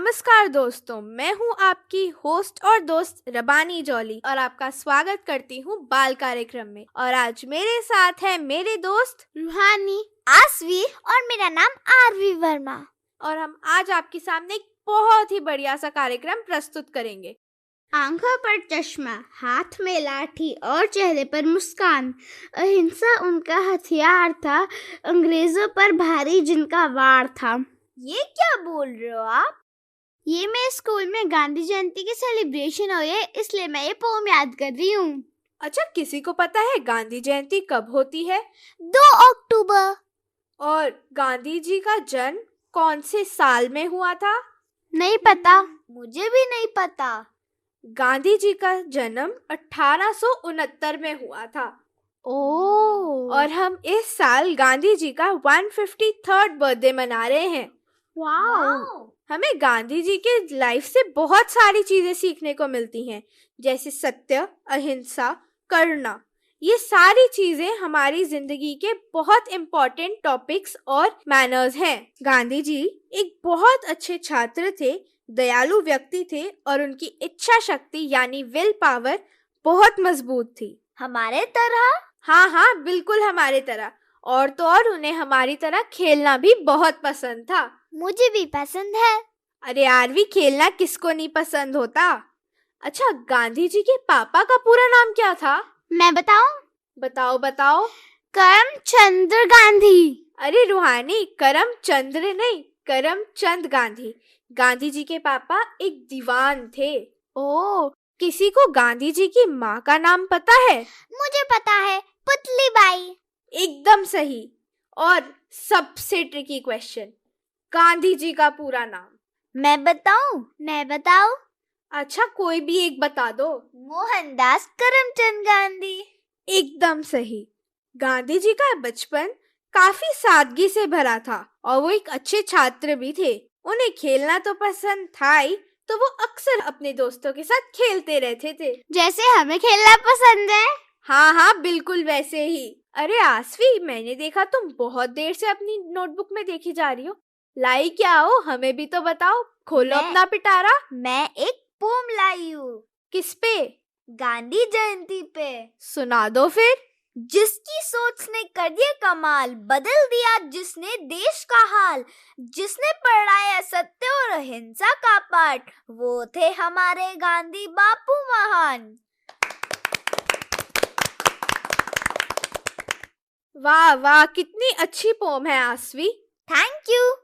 नमस्कार दोस्तों, मैं हूं आपकी होस्ट और दोस्त रबानी जॉली और आपका स्वागत करती हूं बाल कार्यक्रम में। और आज मेरे साथ है मेरे दोस्त रूहानी, आसवी और मेरा नाम आरवी वर्मा। और हम आज आपके सामने एक बहुत ही बढ़िया सा कार्यक्रम प्रस्तुत करेंगे। आंखों पर चश्मा, हाथ में लाठी और चेहरे पर मुस्कान, अहिंसा उनका हथियार था, अंग्रेजों पर भारी जिनका वार था। ये क्या बोल रहे हो आप? ये मैं स्कूल में गांधी जयंती की सेलिब्रेशन हो रही है, इसलिए मैं ये पोम याद कर रही हूँ। अच्छा, किसी को पता है गांधी जयंती कब होती है? 2 अक्टूबर। और गांधी जी का जन्म कौन से साल में हुआ था? नहीं पता, मुझे भी नहीं पता। गांधी जी का जन्म 1869 में हुआ था। ओह, और हम इस साल गांधी जी का 153rd बर्थडे मना रहे हैं। वाओ। हमें गांधी जी के लाइफ से बहुत सारी चीजें सीखने को मिलती हैं, जैसे सत्य, अहिंसा, करुणा। ये सारी चीजें हमारी जिंदगी के बहुत इम्पोर्टेंट टॉपिक्स और मैनर्स हैं। गांधी जी एक बहुत अच्छे छात्र थे, दयालु व्यक्ति थे और उनकी इच्छा शक्ति यानी विल पावर बहुत मजबूत थी। हमारे तरह? हाँ, बिल्कुल हमारे तरह। और तो और उन्हें हमारी तरह खेलना भी बहुत पसंद था। मुझे भी पसंद है। अरे आरवी, खेलना किसको नहीं पसंद होता? अच्छा, गांधी जी के पापा का पूरा नाम क्या था? मैं बताऊं? बताओ। करमचंद गांधी। अरे रूहानी, करमचंद्र नहीं, करमचंद गांधी। गांधी जी के पापा एक दीवान थे। ओह, किसी को गांधी जी की माँ का नाम पता है? मुझे पता है, पुतली बाई। एकदम सही। और सबसे ट्रिकी क्वेश्चन, गांधी जी का पूरा नाम? मैं बताऊं? अच्छा, कोई भी एक बता दो। मोहनदास करमचंद गांधी। एकदम सही। गांधी जी का बचपन काफी सादगी से भरा था और वो एक अच्छे छात्र भी थे। उन्हें खेलना तो पसंद था ही, तो वो अक्सर अपने दोस्तों के साथ खेलते रहते थे। जैसे हमें खेलना पसंद है। हाँ, बिल्कुल वैसे ही। अरे आसवी, मैंने देखा तुम बहुत देर से अपनी नोटबुक में देखी जा रही हो। लाई क्या हो, हमें भी तो बताओ। खोलो अपना पिटारा। मैं एक पोम लाई हूँ। किस पे? गांधी जयंती पे। सुना दो फिर। जिसकी सोच ने कर दिया कमाल, बदल दिया जिसने देश का हाल, जिसने पढ़ाया सत्य और अहिंसा का पाठ, वो थे हमारे गांधी बापू महान। वाह, कितनी अच्छी पोम है आसवी। Thank you.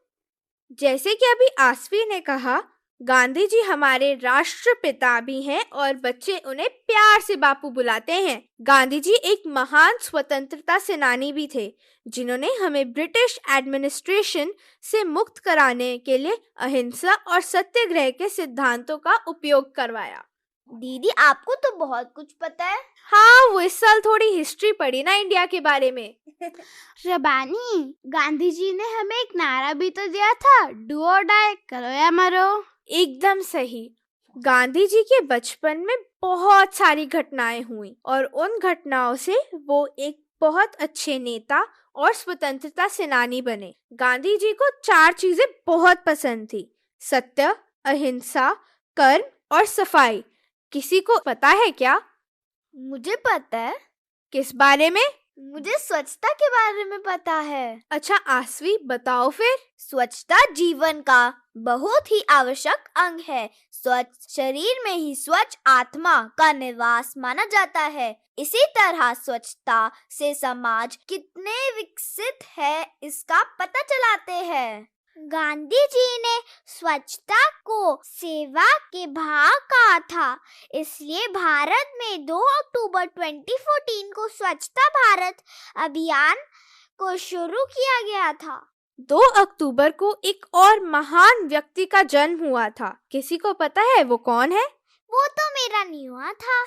जैसे कि अभी आसवी ने कहा, गांधी जी हमारे राष्ट्रपिता भी हैं और बच्चे उन्हें प्यार से बापू बुलाते हैं। गांधी जी एक महान स्वतंत्रता सेनानी भी थे, जिन्होंने हमें ब्रिटिश एडमिनिस्ट्रेशन से मुक्त कराने के लिए अहिंसा और सत्याग्रह के सिद्धांतों का उपयोग करवाया। दीदी, आपको तो बहुत कुछ पता है। हाँ, वो इस साल थोड़ी हिस्ट्री पढ़ी ना इंडिया के बारे में। रबानी, गांधी जी ने हमें एक नारा भी तो दिया था, डू और डाई, करो या मरो। एकदम सही। गांधी जी के बचपन में बहुत सारी घटनाएं हुई और उन घटनाओं से वो एक बहुत अच्छे नेता और स्वतंत्रता सेनानी बने। गांधी जी को 4 चीजें बहुत पसंद थी: सत्य, अहिंसा, कर्म और सफाई। किसी को पता है क्या? मुझे पता है। किस बारे में? मुझे स्वच्छता के बारे में पता है। अच्छा आसवी, बताओ फिर। स्वच्छता जीवन का बहुत ही आवश्यक अंग है। स्वच्छ शरीर में ही स्वच्छ आत्मा का निवास माना जाता है। इसी तरह स्वच्छता से समाज कितने विकसित है, इसका पता चलाते हैं। गांधी जी ने स्वच्छता को सेवा के भाव कहा था, इसलिए भारत में 2 अक्टूबर 2014 को स्वच्छता भारत अभियान को शुरू किया गया था। 2 अक्टूबर को एक और महान व्यक्ति का जन्म हुआ था। किसी को पता है वो कौन है? वो तो मेरा नहीं हुआ था।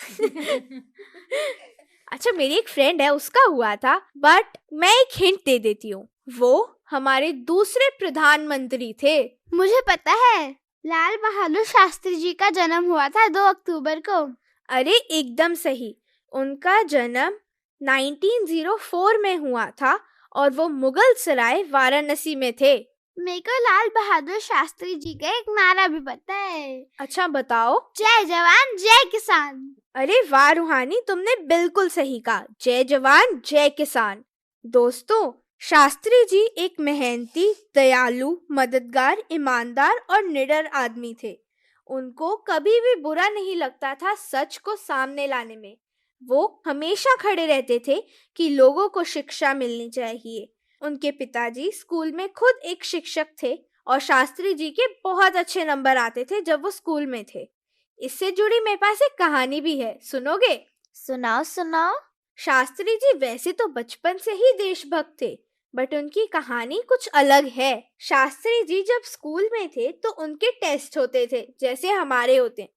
अच्छा, मेरी एक फ्रेंड है, उसका हुआ था, बट मैं एक हिंट दे देती हूँ। वो हमारे दूसरे प्रधानमंत्री थे। मुझे पता है, लाल बहादुर शास्त्री जी का जन्म हुआ था 2 अक्टूबर को। अरे एकदम सही। उनका जन्म 1904 में हुआ था और वो मुगल सराय वाराणसी में थे। मेरे को लाल बहादुर शास्त्री जी का एक नारा भी पता है। अच्छा बताओ। जय जवान जय किसान। अरे वाह रूहानी, तुमने बिल्कुल सही कहा, जय जवान जय किसान। दोस्तों, शास्त्री जी एक मेहनती, दयालु, मददगार, ईमानदार और निडर आदमी थे। उनको कभी भी बुरा नहीं लगता था सच को सामने लाने में। वो हमेशा खड़े रहते थे कि लोगों को शिक्षा मिलनी चाहिए। उनके पिताजी स्कूल में खुद एक शिक्षक थे और शास्त्री जी के बहुत अच्छे नंबर आते थे जब वो स्कूल में थे। इससे जुड़ी मेरे पास एक कहानी भी है, सुनोगे? सुनाओ सुनाओ। शास्त्री जी वैसे तो बचपन से ही देशभक्त थे, बट उनकी कहानी कुछ अलग है। शास्त्री जी जब स्कूल में थे तो उनके टेस्ट होते थे जैसे हमारे होते।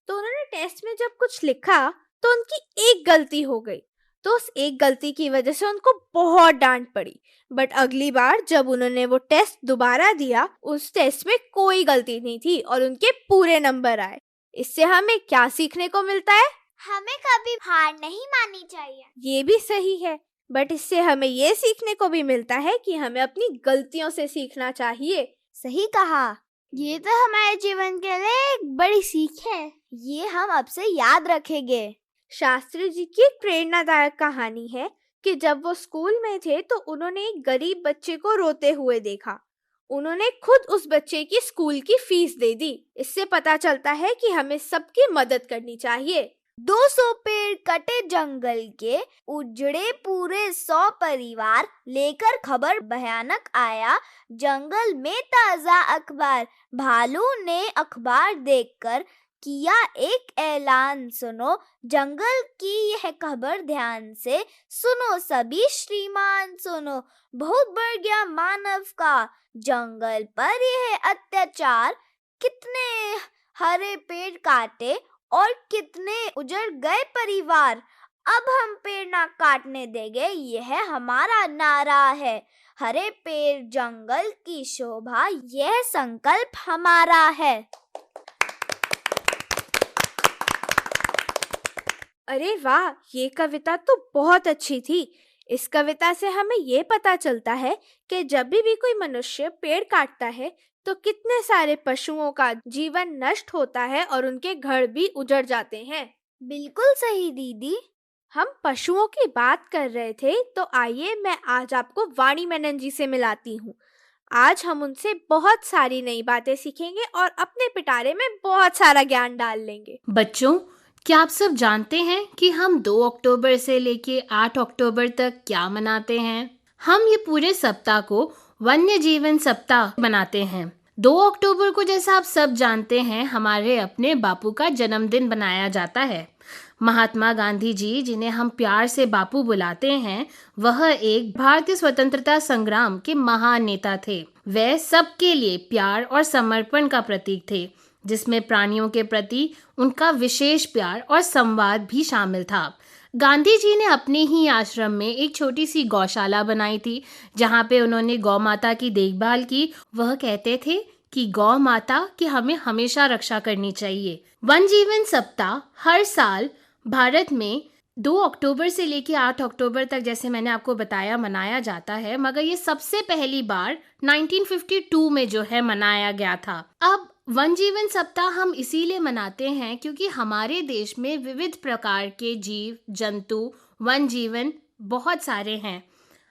तो उन्होंने टेस्ट में जब कुछ लिखा तो उनकी एक गलती हो गई। तो उस एक गलती की वजह से उनको बहुत डांट पड़ी। बट अगली बार जब उन्होंने वो टेस्ट दोबारा दिया, उस टेस्ट में कोई गलती नहीं थी और उनके पूरे नंबर आए। इससे हमें क्या सीखने को मिलता है? हमें कभी हार नहीं माननी चाहिए। ये भी सही है, बट इससे हमें ये सीखने को भी मिलता है कि हमें अपनी गलतियों से सीखना चाहिए। सही कहा। ये तो हमारे जीवन के लिए एक बड़ी सीख है। ये हम अब से याद रखेंगे। शास्त्री जी की एक प्रेरणादायक कहानी है कि जब वो स्कूल में थे तो उन्होंने एक गरीब बच्चे को रोते हुए देखा। उन्होंने खुद उस बच्चे की स्कूल की फीस दे दी। इससे पता चलता है कि हमें सबकी मदद करनी चाहिए। 200 पेड़ कटे जंगल के, उजड़े पूरे 100 परिवार, लेकर खबर भयानक आया जंगल में ताजा अखबार। भालू ने अखबार देखकर किया एक ऐलान, सुनो जंगल की यह खबर ध्यान से, सुनो सभी श्रीमान सुनो, बहुत बढ़ गया मानव का जंगल पर यह अत्याचार। कितने हरे पेड़ काटे और कितने उजड़ गए परिवार। अब हम पेड़ ना काटने देंगे, यह हमारा नारा है। हरे पेड़ जंगल की शोभा, यह संकल्प हमारा है। अरे वाह, ये कविता तो बहुत अच्छी थी। इस कविता से हमें ये पता चलता है कि जब भी कोई मनुष्य पेड़ काटता है तो कितने सारे पशुओं का जीवन नष्ट होता है और उनके घर भी उजड़ जाते हैं। बिल्कुल सही दीदी। हम पशुओं की बात कर रहे थे, तो आइए मैं आज आपको वाणी मेनन जी से मिलाती हूँ। आज हम उनसे बहुत सारी नई बातें सीखेंगे और अपने पिटारे में बहुत सारा ज्ञान डाल लेंगे। बच्चों, क्या आप सब जानते हैं कि हम 2 अक्टूबर से लेके 8 अक्टूबर तक क्या मनाते हैं? हम ये पूरे सप्ताह को वन्य जीवन सप्ताह मनाते हैं। 2 अक्टूबर को जैसा आप सब जानते हैं, हमारे अपने बापू का जन्मदिन बनाया जाता है। महात्मा गांधी जी, जिन्हें हम प्यार से बापू बुलाते हैं, वह एक भारतीय स्वतंत्रता संग्राम के महान नेता थे। वह सबके लिए प्यार और समर्पण का प्रतीक थे, जिसमें प्राणियों के प्रति उनका विशेष प्यार और संवाद भी शामिल था। गांधी जी ने अपने ही आश्रम में एक छोटी सी गौशाला बनाई थी, जहाँ पे उन्होंने गौ माता की देखभाल की। वह कहते थे कि गौ माता की हमें हमेशा रक्षा करनी चाहिए। वन जीवन सप्ताह हर साल भारत में 2 अक्टूबर से लेकर 8 अक्टूबर तक, जैसे मैंने आपको बताया, मनाया जाता है। मगर ये सबसे पहली बार 1952 में जो है मनाया गया था। अब वन जीवन सप्ताह हम इसीलिए मनाते हैं क्योंकि हमारे देश में विविध प्रकार के जीव जंतु, वन जीवन बहुत सारे हैं।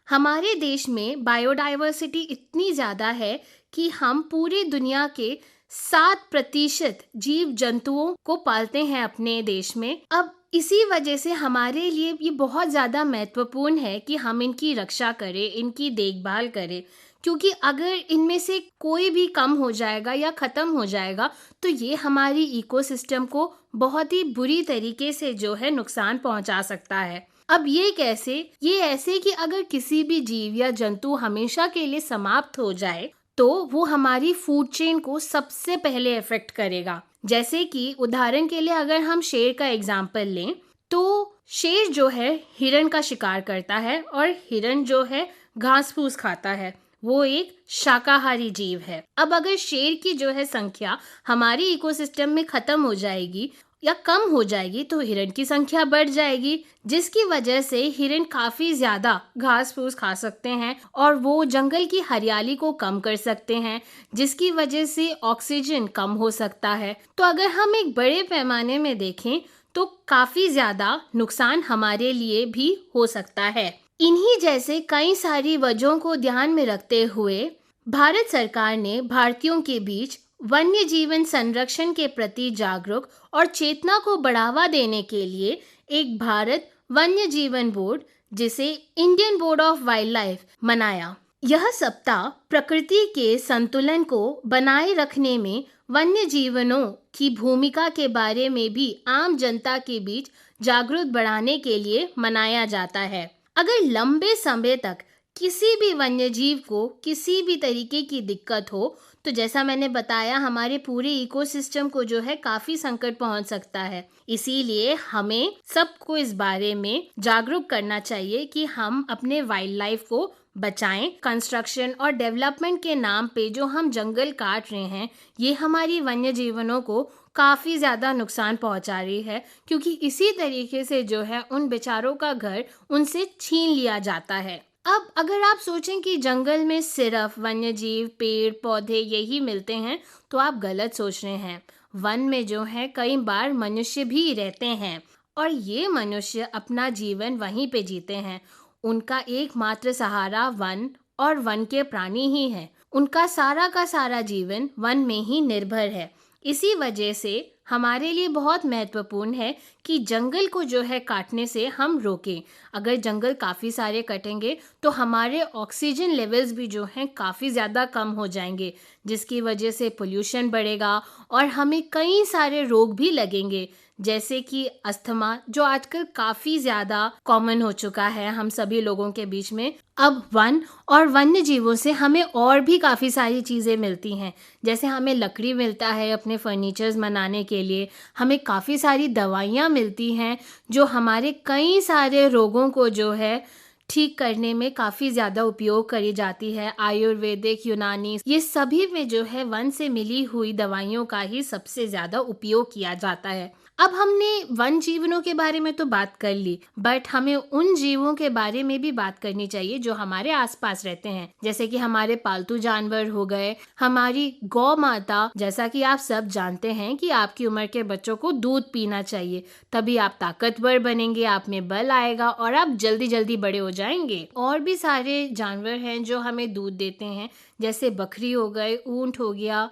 हमारे देश में बायोडाइवर्सिटी इतनी ज़्यादा है कि हम पूरी दुनिया के 7% जीव जंतुओं को पालते हैं अपने देश में। अब इसी वजह से हमारे लिए ये बहुत ज़्यादा महत्वपूर्ण है कि हम इनकी रक्षा करें, इनकी देखभाल करें, क्योंकि अगर इनमें से कोई भी कम हो जाएगा या ख़त्म हो जाएगा तो ये हमारी इकोसिस्टम को बहुत ही बुरी तरीके से जो है नुकसान पहुंचा सकता है। अब ये कैसे? ये ऐसे कि अगर किसी भी जीव या जंतु हमेशा के लिए समाप्त हो जाए तो वो हमारी फूड चेन को सबसे पहले इफेक्ट करेगा। जैसे कि उदाहरण के लिए अगर हम शेर का एग्जाम्पल लें तो शेर जो है हिरण का शिकार करता है और हिरण जो है घास फूस खाता है। वो एक शाकाहारी जीव है। अब अगर शेर की जो है संख्या हमारी इकोसिस्टम में खत्म हो जाएगी या कम हो जाएगी तो हिरण की संख्या बढ़ जाएगी, जिसकी वजह से हिरण काफी ज्यादा घास फूस खा सकते हैं और वो जंगल की हरियाली को कम कर सकते हैं, जिसकी वजह से ऑक्सीजन कम हो सकता है। तो अगर हम एक बड़े पैमाने में देखें तो काफी ज्यादा नुकसान हमारे लिए भी हो सकता है। इन्हीं जैसे कई सारी वजहों को ध्यान में रखते हुए भारत सरकार ने भारतीयों के बीच वन्य जीवन संरक्षण के प्रति जागरूक और चेतना को बढ़ावा देने के लिए एक भारत वन्य जीवन बोर्ड, जिसे Indian board of wild life, बनाया। यह सप्ताह प्रकृति के संतुलन को बनाए रखने में वन्य जीवनों की भूमिका के बारे में भी आम जनता के बीच जागरूक बढ़ाने के लिए मनाया जाता है। अगर लंबे समय तक किसी भी वन्य जीव को किसी भी तरीके की दिक्कत हो तो जैसा मैंने बताया, हमारे पूरे इकोसिस्टम को जो है काफी संकट पहुंच सकता है। इसीलिए हमें सबको इस बारे में जागरूक करना चाहिए कि हम अपने वाइल्ड लाइफ को बचाएं। कंस्ट्रक्शन और डेवलपमेंट के नाम पे जो हम जंगल काट रहे हैं, ये हमारी वन्य जीवनों को काफी ज्यादा नुकसान पहुंचा रही है, क्योंकि इसी तरीके से जो है उन बेचारों का घर उनसे छीन लिया जाता है। अब अगर आप सोचें कि जंगल में सिर्फ वन्य जीव, पेड़ पौधे यही मिलते हैं, तो आप गलत सोच रहे हैं। वन में जो है कई बार मनुष्य भी रहते हैं और ये मनुष्य अपना जीवन वहीं पे जीते हैं। उनका एकमात्र सहारा वन और वन के प्राणी ही है। उनका सारा का सारा जीवन वन में ही निर्भर है। इसी वजह से हमारे लिए बहुत महत्वपूर्ण है कि जंगल को जो है काटने से हम रोकें। अगर जंगल काफ़ी सारे कटेंगे तो हमारे ऑक्सीजन लेवल्स भी जो हैं काफ़ी ज़्यादा कम हो जाएंगे, जिसकी वजह से पोल्यूशन बढ़ेगा और हमें कई सारे रोग भी लगेंगे, जैसे कि अस्थमा, जो आजकल काफ़ी ज़्यादा कॉमन हो चुका है हम सभी लोगों के बीच में। अब वन और वन्य जीवों से हमें और भी काफ़ी सारी चीज़ें मिलती हैं, जैसे हमें लकड़ी मिलता है अपने फर्नीचर्स बनाने के लिए, हमें काफ़ी सारी दवाइयाँ मिलती हैं जो हमारे कई सारे रोगों को जो है ठीक करने में काफ़ी ज़्यादा उपयोग करी जाती है। आयुर्वेदिक, यूनानी, ये सभी में जो है वन से मिली हुई दवाइयों का ही सबसे ज़्यादा उपयोग किया जाता है। अब हमने वन जीवनों के बारे में तो बात कर ली, बट हमें उन जीवों के बारे में भी बात करनी चाहिए जो हमारे आसपास रहते हैं, जैसे कि हमारे पालतू जानवर हो गए, हमारी गौ माता। जैसा कि आप सब जानते हैं कि आपकी उम्र के बच्चों को दूध पीना चाहिए, तभी आप ताकतवर बनेंगे, आप में बल आएगा और आप जल्दी जल्दी बड़े हो जाएंगे। और भी सारे जानवर हैं जो हमें दूध देते हैं, जैसे बकरी हो गए, ऊंट हो गया,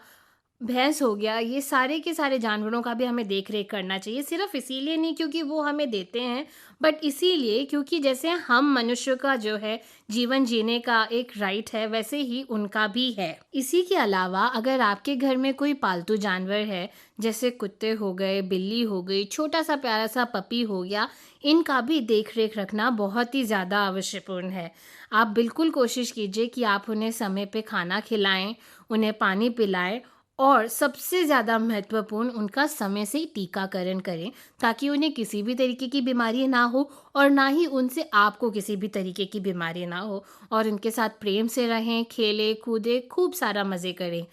भैंस हो गया। ये सारे के सारे जानवरों का भी हमें देख रेख करना चाहिए, सिर्फ इसीलिए नहीं क्योंकि वो हमें देते हैं, बट इसीलिए क्योंकि जैसे हम मनुष्य का जो है जीवन जीने का एक राइट है, वैसे ही उनका भी है। इसी के अलावा अगर आपके घर में कोई पालतू जानवर है, जैसे कुत्ते हो गए, बिल्ली हो गई, छोटा सा प्यारा सा पपी हो गया, इनका भी देख रेख रखना बहुत ही ज़्यादा आवश्यकपूर्ण है। आप बिल्कुल कोशिश कीजिए कि आप उन्हें समय पे खाना खिलाएं, उन्हें पानी पिलाएं और सबसे ज़्यादा महत्वपूर्ण उनका समय से टीकाकरण करें, ताकि उन्हें किसी भी तरीके की बीमारी ना हो और ना ही उनसे आपको किसी भी तरीके की बीमारी ना हो। और उनके साथ प्रेम से रहें, खेलें कूदें, खूब सारा मज़े करें।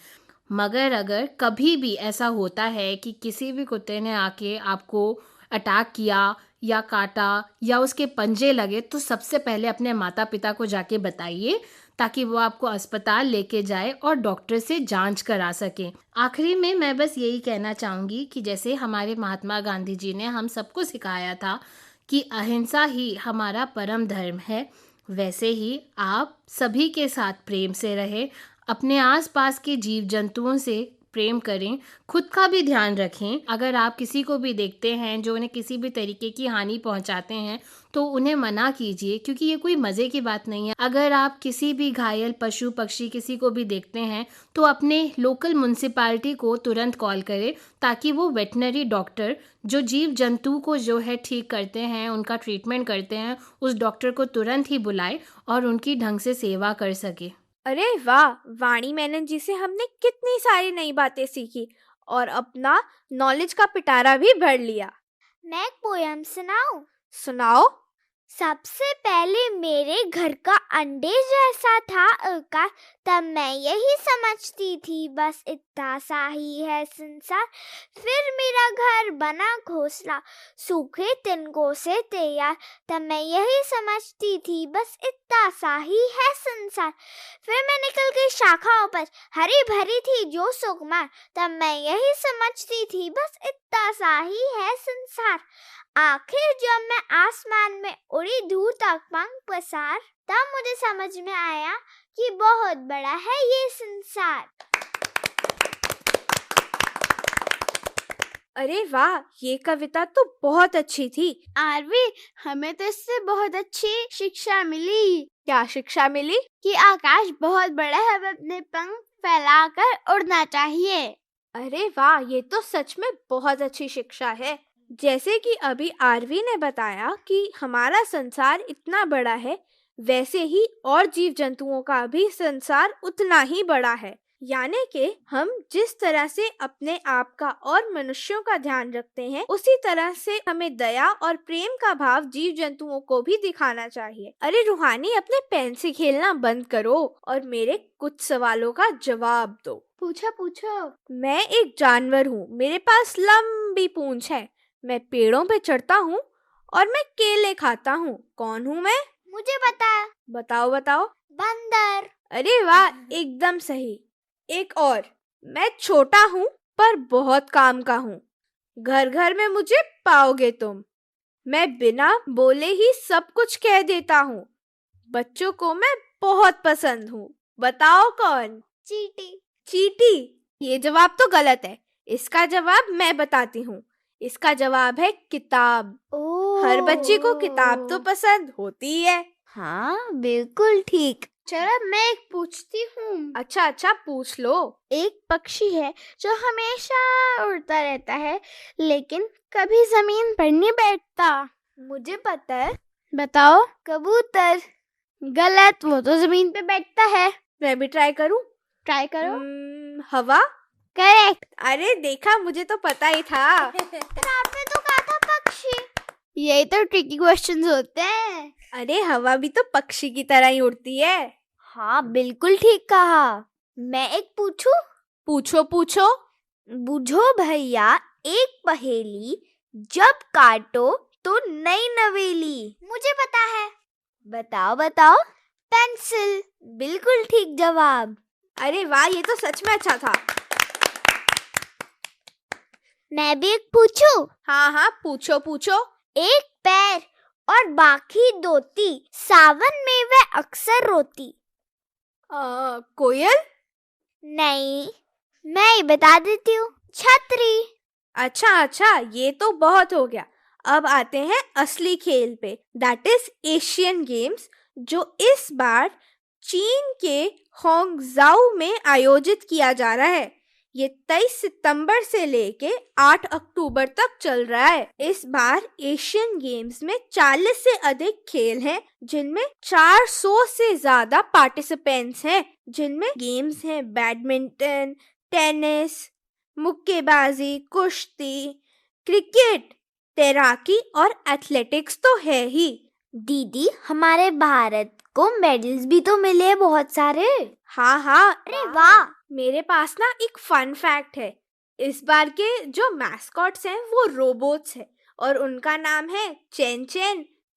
मगर अगर कभी भी ऐसा होता है कि किसी भी कुत्ते ने आके आपको अटैक किया या काटा या उसके पंजे लगे, तो सबसे पहले अपने माता पिता को जाके बताइए, ताकि वो आपको अस्पताल लेके जाए और डॉक्टर से जांच करा सके। आखिरी में मैं बस यही कहना चाहूँगी कि जैसे हमारे महात्मा गांधी जी ने हम सबको सिखाया था कि अहिंसा ही हमारा परम धर्म है, वैसे ही आप सभी के साथ प्रेम से रहें, अपने आसपास के जीव जंतुओं से प्रेम करें, खुद का भी ध्यान रखें। अगर आप किसी को भी देखते हैं जो उन्हें किसी भी तरीके की हानि पहुंचाते हैं, तो उन्हें मना कीजिए, क्योंकि ये कोई मज़े की बात नहीं है। अगर आप किसी भी घायल पशु पक्षी किसी को भी देखते हैं, तो अपने लोकल म्युनिसिपैलिटी को तुरंत कॉल करें, ताकि वो वेटनरी डॉक्टर जो जीव जंतु को जो है ठीक करते हैं, उनका ट्रीटमेंट करते हैं, उस डॉक्टर को तुरंत ही बुलाए और उनकी ढंग से सेवा कर सके। अरे वाह, वाणी मेनन जी से हमने कितनी सारी नई बातें सीखी और अपना नॉलेज का पिटारा भी भर लिया। मैं एक पोयम सुनाऊं? सुनाओ। सबसे पहले मेरे घर का अंडे जैसा था आकाश, तब मैं यही समझती थी बस इतना सा ही है संसार। फिर मेरा घर बना घोंसला सूखे तिनकों से तैयार, तब मैं यही समझती थी बस इतना सा ही है संसार। फिर मैं निकल गई शाखाओं पर, हरी भरी थी जो सुकुमार, तब मैं यही समझती थी बस इतना सा ही है संसार। आखिर जब मैं आसमान में उड़ी दूर तक पंख पसार, तब मुझे समझ में आया कि बहुत बड़ा है ये संसार। अरे वाह, ये कविता तो बहुत अच्छी थी। आरवी, हमें तो इससे बहुत अच्छी शिक्षा मिली क्या शिक्षा मिली? कि आकाश बहुत बड़ा है, हमें अपने पंख फैलाकर उड़ना चाहिए। अरे वाह, ये तो सच में बहुत अच्छी शिक्षा है। जैसे कि अभी आरवी ने बताया कि हमारा संसार इतना बड़ा है, वैसे ही और जीव जंतुओं का भी संसार उतना ही बड़ा है। यानी कि हम जिस तरह से अपने आप का और मनुष्यों का ध्यान रखते हैं, उसी तरह से हमें दया और प्रेम का भाव जीव जंतुओं को भी दिखाना चाहिए। अरे रूहानी, अपने पेन से खेलना बंद करो और मेरे कुछ सवालों का जवाब दो। पूछो। मैं एक जानवर हूँ, मेरे पास लंबी पूंछ है, मैं पेड़ों पे चढ़ता हूँ और मैं केले खाता हूँ। कौन हूँ मैं? मुझे पता है। बताओ। बंदर। अरे वाह, एकदम सही। एक और, मैं छोटा हूँ पर बहुत काम का हूँ, घर घर में मुझे पाओगे तुम, मैं बिना बोले ही सब कुछ कह देता हूँ, बच्चों को मैं बहुत पसंद हूँ। बताओ कौन? चींटी। ये जवाब तो गलत है, इसका जवाब मैं बताती हूँ। इसका जवाब है किताब। हर बच्चे को किताब तो पसंद होती है। हाँ, बिल्कुल ठीक। चलो मैं एक पूछती हूँ। अच्छा, पूछ लो। एक पक्षी है जो हमेशा उड़ता रहता है लेकिन कभी जमीन पर नहीं बैठता। मुझे पता है। बताओ। कबूतर। गलत, वो तो जमीन पे बैठता है। मैं भी ट्राई करूँ? ट्राई करो। हवा। करेक्ट। अरे देखा, मुझे तो पता ही था। आपने तो कहा था पक्षी। यही तो ट्रिकी क्वेश्चंस होते हैं। अरे हवा भी तो पक्षी की तरह ही उड़ती है। हाँ, बिल्कुल ठीक कहा। मैं एक पूछूं? पूछो। बुझो भैया एक पहेली, जब काटो तो नई नवेली। मुझे पता है। बताओ। पेंसिल। बिल्कुल ठीक जवाब। अरे वाह, ये तो सच में अच्छा था। मैं भी एक पूछूं? हाँ, पूछो। एक पैर और बाकी दोती, सावन में वह अक्सर रोती। कोयल? नहीं, मैं ही बता देती हूँ। छतरी। अच्छा, ये तो बहुत हो गया। अब आते हैं असली खेल पे, दैट इज एशियन गेम्स, जो इस बार चीन के होंगजाऊ में आयोजित किया जा रहा है। ये 23 सितंबर से लेके 8 अक्टूबर तक चल रहा है। इस बार एशियन गेम्स में 40 से अधिक खेल हैं, जिनमें 400 से ज्यादा पार्टिसिपेंट्स हैं, जिनमें गेम्स हैं बैडमिंटन, टेनिस, मुक्केबाजी, कुश्ती, क्रिकेट, तैराकी और एथलेटिक्स तो है ही। दीदी, हमारे भारत को मेडल्स भी तो मिले हैं बहुत सारे। हाँ। अरे वाह। मेरे पास ना एक फन फैक्ट है। इस बार के जो मैस्कॉट्स हैं वो रोबोट्स हैं और उनका नाम है चेन,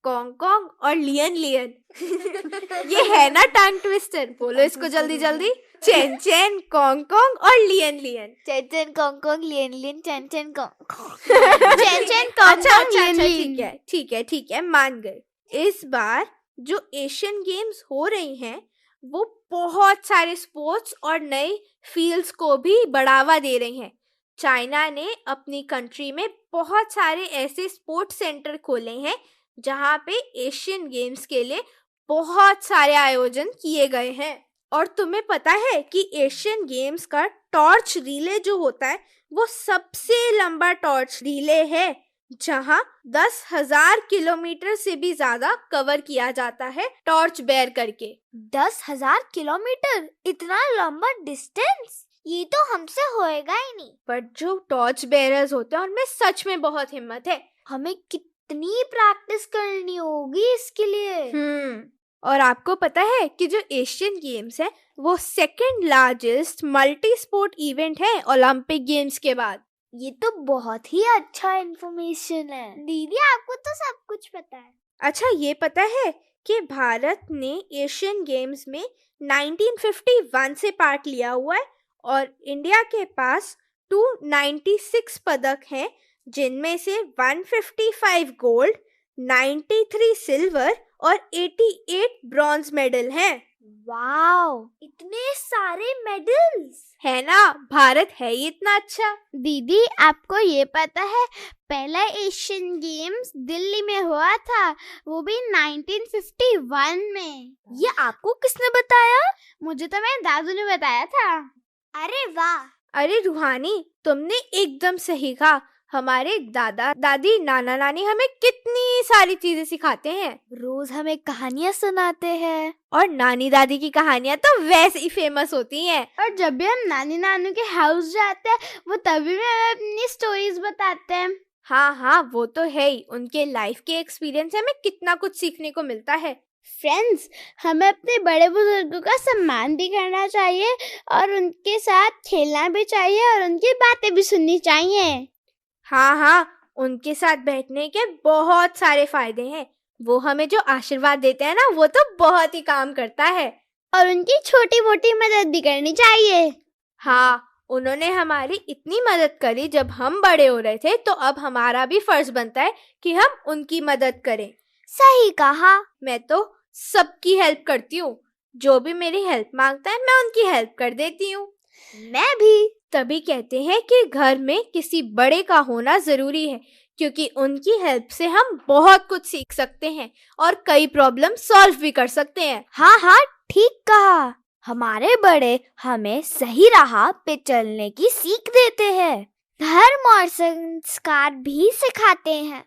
कॉन्ग और लियन। ये है ना टंग ट्विस्टर, बोलो इसको जल्दी। चेन, कॉन्ग और Lian. Chen Kong Lian Chen Kong. अच्छा, ठीक है, मान गए। इस बार जो एशियन गेम्स हो रही हैं वो बहुत सारे स्पोर्ट्स और नए फील्ड्स को भी बढ़ावा दे रही हैं। चाइना ने अपनी कंट्री में बहुत सारे ऐसे स्पोर्ट्स सेंटर खोले हैं जहाँ पे एशियन गेम्स के लिए बहुत सारे आयोजन किए गए हैं। और तुम्हें पता है कि एशियन गेम्स का टॉर्च रिले जो होता है वो सबसे लंबा टॉर्च रिले है, जहाँ 10,000 किलोमीटर से भी ज्यादा कवर किया जाता है टॉर्च बेयर करके। 10,000 किलोमीटर? इतना लंबा डिस्टेंस? ये तो हमसे होएगा ही नहीं। पर जो टॉर्च बेयरर्स होते हैं उनमें सच में बहुत हिम्मत है। हमें कितनी प्रैक्टिस करनी होगी इसके लिए। और आपको पता है कि जो एशियन गेम्स है वो second largest multi sport event है ओलंपिक गेम्स के बाद। ये तो बहुत ही अच्छा इन्फॉर्मेशन है। दीदी आपको तो सब कुछ पता है। अच्छा, ये पता है कि भारत ने एशियन गेम्स में 1951 से पार्ट लिया हुआ है और इंडिया के पास 296 पदक हैं, जिनमें से 155 गोल्ड, 93 सिल्वर और 88 ब्रॉन्ज मेडल हैं। वाओ, इतने सारे मेडल्स है ना, भारत है ही इतना अच्छा। दीदी आपको ये पता है पहला एशियन गेम्स दिल्ली में हुआ था, वो भी 1951 में। ये आपको किसने बताया? मुझे तो मेरे दादू ने बताया था। अरे वाह। अरे रूहानी, तुमने एकदम सही कहा। हमारे दादा दादी नाना नानी हमें कितनी सारी चीजें सिखाते हैं, रोज हमें कहानियाँ सुनाते हैं। और नानी दादी की कहानियाँ तो वैसे ही फेमस होती हैं। और जब भी हम नानी नानू के हाउस जाते हैं वो तभी भी हमें अपनी स्टोरीज बताते हैं। हाँ, वो तो है ही। उनके लाइफ के एक्सपीरियंस से हमें कितना कुछ सीखने को मिलता है। फ्रेंड्स, हमें अपने बड़े बुजुर्गों का सम्मान भी करना चाहिए और उनके साथ खेलना भी चाहिए और उनकी बातें भी सुननी चाहिए। हाँ, उनके साथ बैठने के बहुत सारे फायदे हैं। वो हमें जो आशीर्वाद देते हैं ना, वो तो बहुत ही काम करता है। और उनकी छोटी मोटी मदद भी करनी चाहिए। हाँ, उन्होंने हमारी इतनी मदद करी जब हम बड़े हो रहे थे, तो अब हमारा भी फर्ज बनता है कि हम उनकी मदद करें। सही कहा। मैं तो सबकी हेल्प करती हूँ। जो भी मेरी हेल्प मांगता है मैं उनकी हेल्प कर देती हूँ। मैं भी। तभी कहते हैं कि घर में किसी बड़े का होना जरूरी है, क्योंकि उनकी हेल्प से हम बहुत कुछ सीख सकते हैं और कई प्रॉब्लम सॉल्व भी कर सकते हैं। हाँ, ठीक कहा। हमारे बड़े हमें सही राह पे चलने की सीख देते हैं, धर्म और संस्कार भी सिखाते हैं।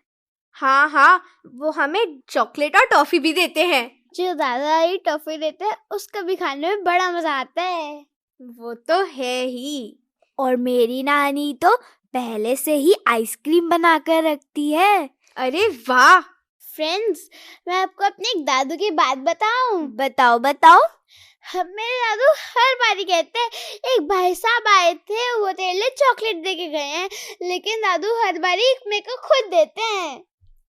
हाँ, वो हमें चॉकलेट और टॉफी भी देते हैं। जो दादाजी टॉफी देते हैं उसका भी खाने में बड़ा मजा आता है। वो तो है ही। और मेरी नानी तो पहले से ही आइसक्रीम बनाकर रखती है। अरे वाह। फ्रेंड्स, मैं आपको अपने एक दादू की बात बताऊं? बताओ। मेरे दादू हर बारी कहते हैं, एक भाई साहब आए थे, वो तेरे लिए चॉकलेट दे के गए हैं, लेकिन दादू हर बारी मेरे को खुद देते हैं।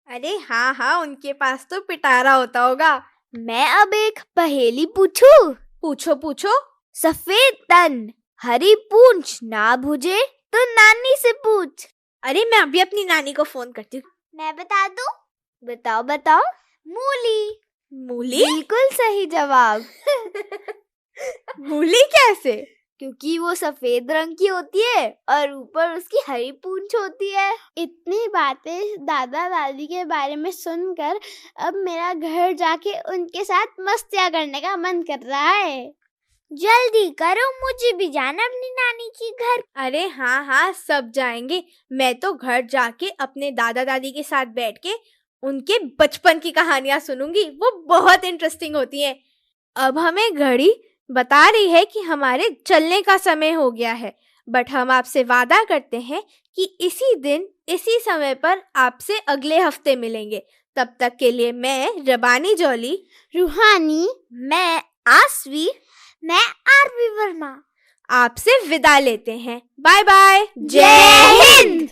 अरे हाँ, उनके पास तो पिटारा होता होगा। मैं अब एक पहेली पूछूं? पूछो। सफेद तन, हरी पूंछ, ना बुझे तो नानी से पूछ। अरे मैं अभी अपनी नानी को फोन करती हूँ। मैं बता दूं? बताओ। मूली। बिल्कुल सही जवाब। मूली कैसे? क्योंकि वो सफेद रंग की होती है और ऊपर उसकी हरी पूंछ होती है। इतनी बातें दादा दादी के बारे में सुनकर अब मेरा घर जाके उनके साथ मस्तियाँ करने का मन कर रहा है। जल्दी करो, मुझे भी जाना अपनी नानी के घर। अरे हाँ, सब जाएंगे। मैं तो घर जाके अपने दादा दादी के साथ बैठ के उनके बचपन की कहानियां सुनूंगी, वो बहुत इंटरेस्टिंग होती हैं। अब हमें घड़ी बता रही है कि हमारे चलने का समय हो गया है, बट हम आपसे वादा करते हैं कि इसी दिन इसी समय पर आपसे अगले हफ्ते मिलेंगे। तब तक के लिए मैं रबानी जॉली, रूहानी, मैं आसवी, मैं आरवी वर्मा आपसे विदा लेते हैं। Bye bye. जय हिंद।